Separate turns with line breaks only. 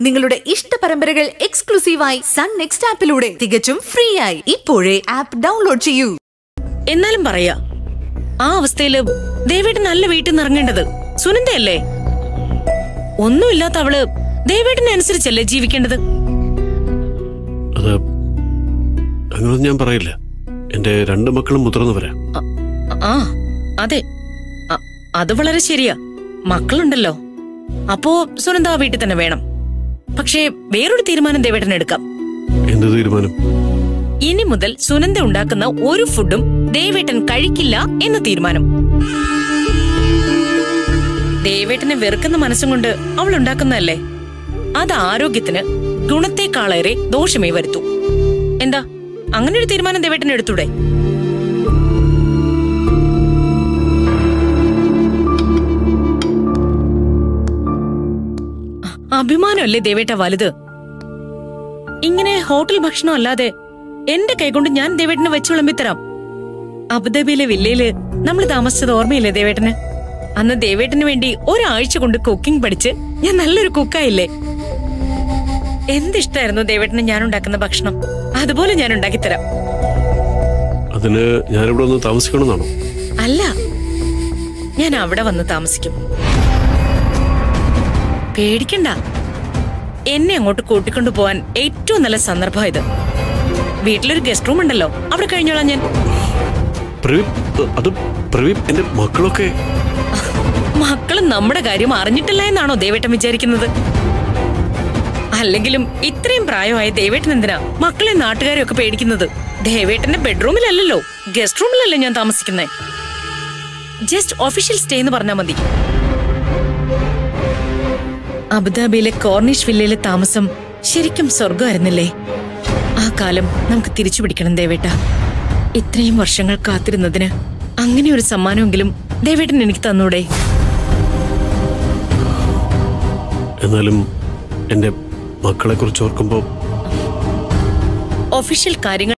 നിങ്ങളുടെ ഇഷ്ട പരമ്പരകൾ എക്സ്ക്ലൂസീവായി സൺ നെക്സ്റ്റ് ആപ്പിലൂടെ തികച്ചും ഫ്രീ ആയി ഇപ്പോഴേ ആപ്പ് ഡൗൺലോഡ് ചെയ്യൂ.
എന്നാലും പറയാ, ആ അവസ്ഥയില് ദേവേട്ടൻ നല്ല വീട്ടിൽ നിന്ന് ഇറങ്ങേണ്ടത് സുനന്ദയല്ലേ? ഒന്നുമില്ലാത്ത അവള് ദേവേട്ടനെ അനുസരിച്ചല്ലേ ജീവിക്കേണ്ടത്?
അങ്ങനൊന്നും ഞാൻ പറയില്ല. എന്റെ രണ്ടു മക്കളും മുതിർന്നവരാ.
ആ അതെ, അത് വളരെ ശരിയാ. മക്കളുണ്ടല്ലോ, അപ്പോ സുനന്ദ ആ വീട്ടിൽ തന്നെ വേണം. പക്ഷേ വേറൊരു തീരുമാനം ദേവേട്ടൻ എടുക്കാം.
എന്ത് തീരുമാനം?
ഇനി മുതൽ സുനന്ദ ഉണ്ടാക്കുന്ന ഒരു ഫുഡും ദേവേട്ടൻ കഴിക്കില്ല എന്ന തീരുമാനം. ദേവേട്ടനെ വെറുക്കുന്ന മനസ്സും കൊണ്ട് അവൾ ഉണ്ടാക്കുന്നതല്ലേ, അത് ആരോഗ്യത്തിന് ഗുണത്തെക്കാളേറെ ദോഷമേ വരുത്തൂ. എന്താ, അങ്ങനെ ഒരു തീരുമാനം ദേവേട്ടൻ എടുത്തൂടെ? അഭിമാനമല്ലേ ദേവേട്ട വലുത്? ഇങ്ങനെ ഹോട്ടൽ ഭക്ഷണം അല്ലാതെ എന്റെ കൈകൊണ്ട് ഞാൻ ദേവേട്ടന് വെച്ചു വിളമ്പിത്തരാം. അബുദാബിയിലെ വില്ലയില് നമ്മൾ താമസിച്ചത് ഓർമ്മയില്ലേ ദേവേട്ടന്? അന്ന് ദേവേട്ടന് വേണ്ടി ഒരാഴ്ച കൊണ്ട് കുക്കിംഗ് പഠിച്ച് ഞാൻ നല്ലൊരു കുക്കായില്ലേ? എന്തിഷ്ടായിരുന്നു ദേവേട്ടന് ഞാൻ ഉണ്ടാക്കുന്ന ഭക്ഷണം. അതുപോലെ ഞാൻ ഉണ്ടാക്കിത്തരാം.
അതിന് ഞാനിവിടെ വന്ന് താമസിക്കണമെന്നാണോ?
അല്ല, ഞാൻ അവിടെ വന്ന് താമസിക്കും. പേടിക്കണ്ട, എന്നെ അങ്ങോട്ട് കൂട്ടിക്കൊണ്ടു പോവാൻ ഏറ്റവും നല്ല സന്ദർഭം ഇത്. വീട്ടിലൊരു ഗസ്റ്റ് റൂം ഉണ്ടല്ലോ, അവിടെ കഴിഞ്ഞോളാം ഞാൻ.
എന്റെ മക്കളൊക്കെ?
മക്കള് നമ്മുടെ കാര്യം അറിഞ്ഞിട്ടില്ല എന്നാണോ ദേവേട്ടൻ വിചാരിക്കുന്നത്? അല്ലെങ്കിലും ഇത്രയും പ്രായമായ ദേവേട്ടൻ എന്തിനാ മക്കളെ നാട്ടുകാരെ ഒക്കെ പേടിക്കുന്നത്? ദേവേട്ടന്റെ ബെഡ്റൂമിലല്ലോ, ഗസ്റ്റ് റൂമിലല്ലേ ഞാൻ താമസിക്കുന്നേ. ജസ്റ്റ് ഒഫീഷ്യൽ സ്റ്റേ എന്ന് പറഞ്ഞാൽ മതി. അബുദാബിയിലെ കോർണിഷ് വില്ലയിലെ താമസം ശരിക്കും സ്വർഗമായിരുന്നില്ലേ? ആ കാലം നമുക്ക് തിരിച്ചു പിടിക്കണം ദേവേട്ട. ഇത്രയും വർഷങ്ങൾ കാത്തിരുന്നതിന് അങ്ങനെ ഒരു സമ്മാനമെങ്കിലും ദേവേട്ടൻ എനിക്ക് തന്നൂടെ?
എന്നാലും എന്റെ മക്കളെ കുറിച്ച് ഓർക്കുമ്പോ
ഒഫീഷ്യൽ കാര്യങ്ങൾ